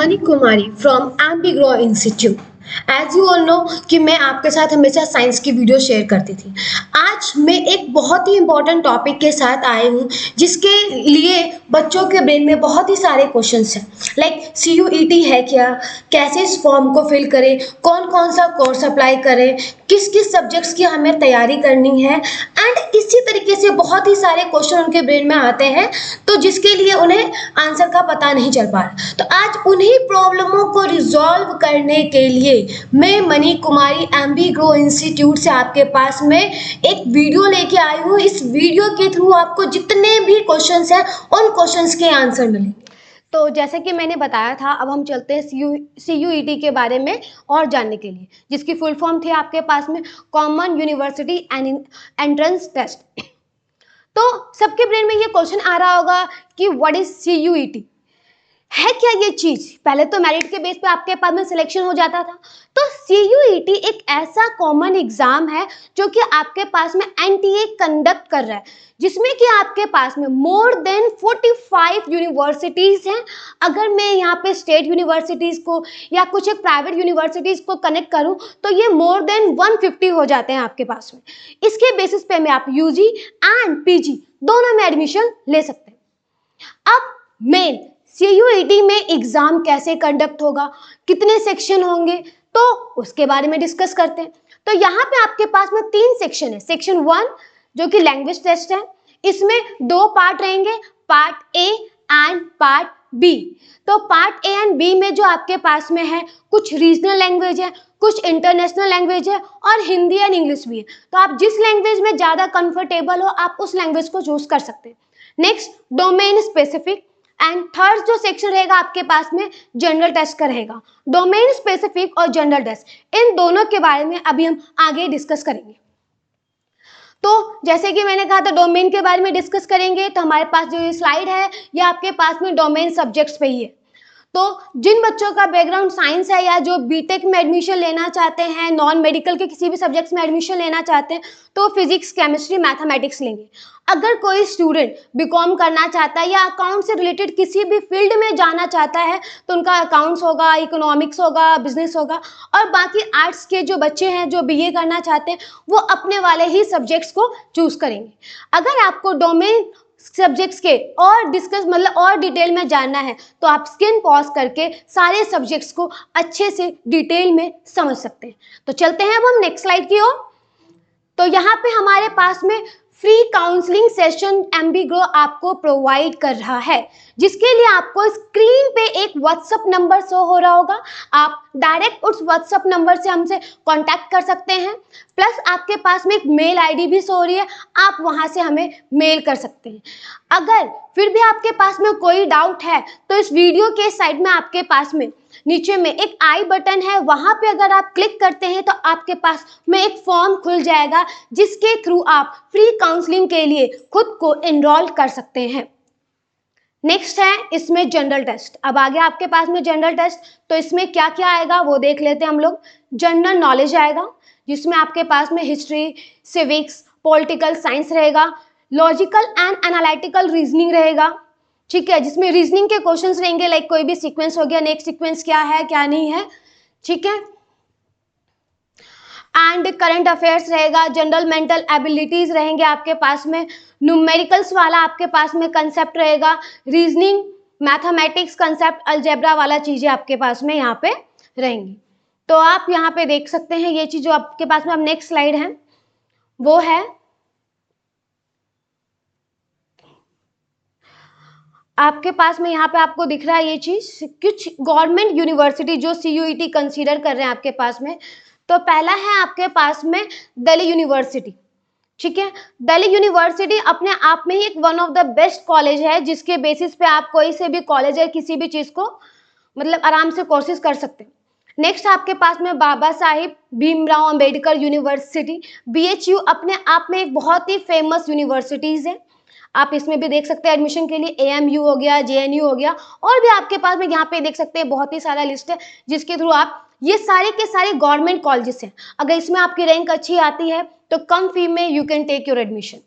Money Kumari from एम्बिग्रो institute. As you all know कि मैं आपके साथ हमेशा साइंस की वीडियो शेयर करती थी। आज मैं एक बहुत ही इंपॉर्टेंट टॉपिक के साथ आई हूँ जिसके लिए बच्चों के ब्रेन में बहुत ही सारे क्वेश्चंस हैं। लाइक CUET है क्या, कैसे इस फॉर्म को फिल करें, कौन कौन सा कोर्स अप्लाई करें, किस किस सब्जेक्ट्स की हमें तैयारी करनी है, एंड इसी तरीके से बहुत ही सारे क्वेश्चन उनके ब्रेन में आते हैं तो जिसके लिए उन्हें आंसर का पता नहीं चल पा रहा। तो आज उन्हीं प्रॉब्लमों को रिजॉल्व करने के लिए मैं मनी कुमारी एम्बिग्रो इंस्टीट्यूट से आपके पास में एक वीडियो लेके आई हूँ। इस वीडियो के थ्रू आपको जितने भी क्वेश्चंस हैं उन क्वेश्चंस के आंसर मिलेंगे। तो जैसे कि मैंने बताया था, अब हम चलते हैं CUET के बारे में और जानने के लिए, जिसकी फुल फॉर्म थी आपके पास में कॉमन यूनिवर्सिटी एंट्रेंस टेस्ट। तो सबके ब्रेन में ये क्वेश्चन आ रहा होगा कि व्हाट इज CUET, है क्या ये चीज। पहले तो मेरिट के बेस पे आपके पास में सिलेक्शन हो जाता था। तो CUET एक ऐसा कॉमन एग्जाम है जो कि आपके पास में NTA कंडक्ट कर रहा है, जिसमें कि आपके पास में मोर देन 45 यूनिवर्सिटीज हैं। अगर मैं यहाँ पे स्टेट यूनिवर्सिटीज को या कुछ एक प्राइवेट यूनिवर्सिटीज को कनेक्ट करूं तो ये मोर देन 150 हो जाते हैं आपके पास में। इसके बेसिस पे में आप UG एंड PG दोनों में एडमिशन ले सकते हैं। अब मेन CUET में एग्जाम कैसे कंडक्ट होगा, कितने सेक्शन होंगे, तो उसके बारे में डिस्कस करते हैं। तो यहाँ पे आपके पास में 3 सेक्शन है। सेक्शन 1 जो कि लैंग्वेज टेस्ट है, इसमें 2 पार्ट रहेंगे, part A and part B। तो पार्ट A एंड B में जो आपके पास में है, कुछ रीजनल लैंग्वेज है, कुछ इंटरनेशनल लैंग्वेज है और हिंदी एंड इंग्लिश भी है। तो आप जिस लैंग्वेज में ज्यादा कंफर्टेबल हो आप उस लैंग्वेज को चूज कर सकते हैं। Next domain specific and third जो सेक्शन रहेगा आपके पास में जनरल टेस्ट का रहेगा। डोमेन स्पेसिफिक और जनरल टेस्ट इन दोनों के बारे में अभी हम आगे डिस्कस करेंगे। तो जैसे कि मैंने कहा था डोमेन के बारे में डिस्कस करेंगे, तो हमारे पास जो ये स्लाइड है ये आपके पास में डोमेन सब्जेक्ट्स पे ही है। तो जिन बच्चों का बैकग्राउंड साइंस है या जो बीटेक में एडमिशन लेना चाहते हैं, नॉन मेडिकल के किसी भी सब्जेक्ट्स में एडमिशन लेना चाहते हैं, तो फिजिक्स, केमिस्ट्री, मैथमेटिक्स लेंगे। अगर कोई स्टूडेंट बीकॉम करना चाहता है या अकाउंट से रिलेटेड किसी भी फील्ड में जाना चाहता है तो उनका अकाउंट्स होगा, इकोनॉमिक्स होगा, बिजनेस होगा। और बाकी आर्ट्स के जो बच्चे हैं जो BA करना चाहते हैं वो अपने वाले ही सब्जेक्ट्स को चूज करेंगे। अगर आपको डोमेन सब्जेक्ट्स के और डिस्कस मतलब और डिटेल में जानना है तो आप स्क्रीन पॉज करके सारे सब्जेक्ट्स को अच्छे से डिटेल में समझ सकते हैं। तो चलते हैं अब हम नेक्स्ट स्लाइड की ओर। तो यहाँ पे हमारे पास में फ्री काउंसलिंग सेशन एम्बिग्रो आपको प्रोवाइड कर रहा है, जिसके लिए आपको स्क्रीन पे एक व्हाट्सएप नंबर शो हो रहा होगा। आप डायरेक्ट उस व्हाट्सएप नंबर से हमसे कांटेक्ट कर सकते हैं। प्लस आपके पास में एक मेल ID भी शो हो रही है, आप वहां से हमें मेल कर सकते हैं। अगर फिर भी आपके पास में कोई डाउट है तो इस वीडियो के साइड में आपके पास में नीचे में एक आई बटन है, वहां पे अगर आप क्लिक करते हैं तो आपके पास में एक फॉर्म खुल जाएगा जिसके थ्रू आप फ्री काउंसलिंग के लिए खुद को एनरोल कर सकते हैं। नेक्स्ट है इसमें जनरल टेस्ट। अब आ गया आपके पास में जनरल टेस्ट, तो इसमें क्या क्या आएगा वो देख लेते हैं हम लोग। जनरल नॉलेज आएगा जिसमें आपके पास में हिस्ट्री, सिविक्स, पॉलिटिकल साइंस रहेगा, लॉजिकल एंड एनालिटिकल रीजनिंग रहेगा, ठीक है, जिसमें रीजनिंग के क्वेश्चंस रहेंगे। लाइक कोई भी सीक्वेंस हो गया, नेक्स्ट सीक्वेंस क्या है क्या नहीं है, ठीक है। एंड करंट अफेयर्स रहेगा, जनरल मेंटल एबिलिटीज रहेंगे आपके पास में, न्यूमेरिकल्स वाला आपके पास में कंसेप्ट रहेगा, रीजनिंग, मैथमेटिक्स कंसेप्ट, अलजेब्रा वाला चीजें आपके पास में यहाँ पे रहेंगी। तो आप यहाँ पे देख सकते हैं ये चीज जो आपके पास में। अब नेक्स्ट स्लाइड है वो है आपके पास में, यहाँ पे आपको दिख रहा है ये चीज, कुछ गवर्नमेंट यूनिवर्सिटी जो CUET कंसीडर कर रहे हैं आपके पास में। तो पहला है आपके पास में दिल्ली यूनिवर्सिटी, ठीक है। दिल्ली यूनिवर्सिटी अपने आप में ही एक one of the best college है, जिसके बेसिस पे आप कोई से भी कॉलेज है किसी भी चीज को मतलब आराम से कोर्सेज कर सकते हैं। नेक्स्ट आपके पास में बाबा साहिब भीमराव अंबेडकर यूनिवर्सिटी, BHU अपने आप में एक बहुत ही फेमस यूनिवर्सिटीज है। आप इसमें भी देख सकते हैं एडमिशन के लिए AMU हो गया, JNU हो गया, और भी आपके पास में यहाँ पे देख सकते हैं बहुत ही सारा लिस्ट है जिसके थ्रू आप, ये सारे के सारे गवर्नमेंट कॉलेजेस हैं। अगर इसमें आपकी रैंक अच्छी आती है तो कम फी में you can take your admission.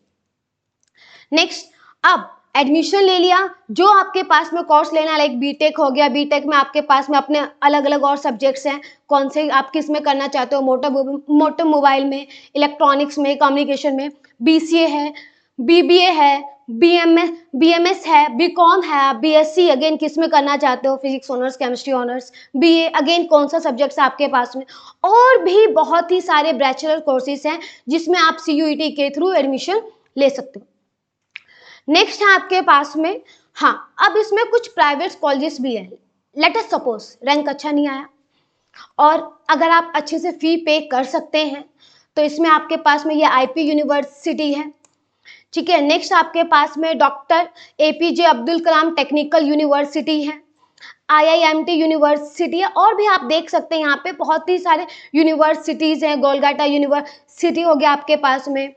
Next, अब एडमिशन ले लिया, जो आपके पास में कोर्स लेना, लाइक बीटेक हो गया, बीटेक में आपके पास में अपने अलग अलग और सब्जेक्ट्स हैं, कौन से आप किस में करना चाहते हो, मोटर मोबाइल में, इलेक्ट्रॉनिक्स में, कम्युनिकेशन में, बीसीए है, बीबीए है, बीएमएस है, बीकॉम है, बीएससी अगेन किस में करना चाहते हो, physics honours, chemistry honours, BA again कौन सा सब्जेक्ट्स है आपके पास में, और भी बहुत ही सारे बैचलर कोर्सेज हैं जिसमें आप सीयूईटी के थ्रू एडमिशन ले सकते हो। नेक्स्ट है आपके पास में, हाँ, अब इसमें कुछ प्राइवेट कॉलेजेस भी हैं। लेट अस सपोज रैंक अच्छा नहीं आया और अगर आप अच्छे से फी पे कर सकते हैं तो इसमें आपके पास में ये आईपी यूनिवर्सिटी है, ठीक है। नेक्स्ट आपके पास में doctor APJ Abdul Kalam technical university है, आईआईएमटी यूनिवर्सिटी है, और भी आप देख सकते हैं यहाँ पे बहुत ही सारे यूनिवर्सिटीज़ हैं। गोलगाटा यूनिवर्सिटी हो गया आपके पास में,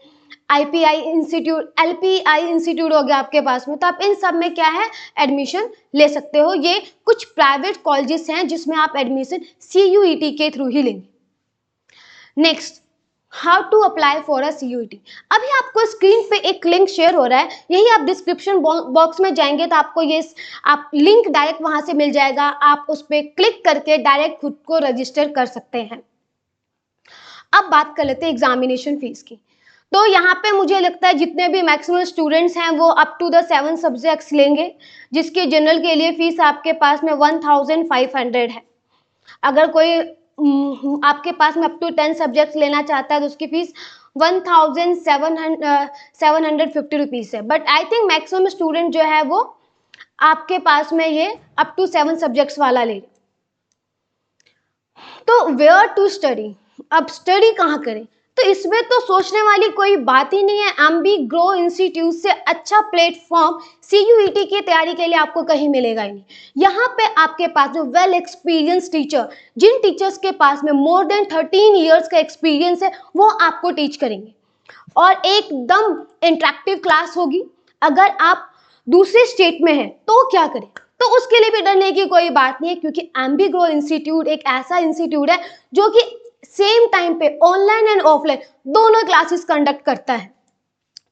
आईपीआई इंस्टीट्यूट, एलपीआई इंस्टीट्यूट हो गया आपके पास में। तो आप इन सब में क्या है, एडमिशन ले सकते हो। ये कुछ प्राइवेट कॉलेजेस हैं जिसमें आप एडमिशन सीयूईटी के थ्रू ही लेंगे। Next, how to apply for a CUET. अभी आपको स्क्रीन पे एक लिंक शेयर हो रहा है, यही आप डिस्क्रिप्शन बॉक्स में जाएंगे तो आपको ये आप लिंक डायरेक्ट वहां से मिल जाएगा, आप उस पर क्लिक करके डायरेक्ट खुद को रजिस्टर कर सकते हैं। अब बात कर लेते हैं एग्जामिनेशन फीस की। तो यहाँ पे मुझे लगता है जितने भी मैक्सिमम स्टूडेंट्स हैं वो अप टू द 7 सब्जेक्ट्स लेंगे, जिसके जनरल के लिए फीस आपके पास में 1500 है। अगर कोई आपके पास में अप टू 10 सब्जेक्ट्स लेना चाहता है तो उसकी फीस 1750 रुपीज़ है। But I think maximum student जो है वो आपके पास में ये अप टू 7 सब्जेक्ट्स वाला ले। तो वेयर टू स्टडी, अब स्टडी कहाँ करें, तो इसमें तो सोचने वाली कोई बात ही नहीं है। एम्बीग्रो इंस्टीट्यूट से अच्छा प्लेटफॉर्म सीयूईटी की तैयारी के लिए आपको कहीं मिलेगा ही नहीं। यहाँ पे आपके पास जो वेल एक्सपीरियंस टीचर, जिन टीचर्स के पास में मोर देन 13 इयर्स का एक्सपीरियंस है, वो आपको टीच करेंगे और एकदम इंटरेक्टिव क्लास होगी। अगर आप दूसरे स्टेट में हैं तो क्या करें, तो उसके लिए भी डरने की कोई बात नहीं है, क्योंकि एम्बीग्रो इंस्टीट्यूट एक ऐसा इंस्टीट्यूट है जो कि सेम टाइम पे ऑनलाइन एंड ऑफलाइन दोनों क्लासेस कंडक्ट करता है।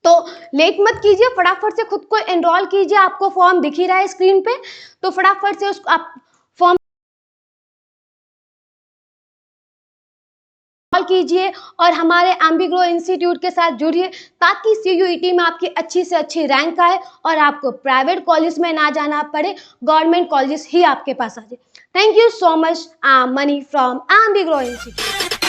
तो लेट मत कीजिए, फटाफट से खुद को एनरोल कीजिए। आपको फॉर्म दिख ही रहा है स्क्रीन पे, तो फटाफट से उसको आप फॉर्म कीजिए और हमारे एम्बीग्रो इंस्टीट्यूट के साथ जुड़िए, ताकि सीयूईटी में आपकी अच्छी से अच्छी रैंक आए और आपको प्राइवेट कॉलेज में ना जाना पड़े, गवर्नमेंट कॉलेज ही आपके पास आ जाए। Thank you so much. I am Mani from एम्बीग्रो इंस्टीट्यूट।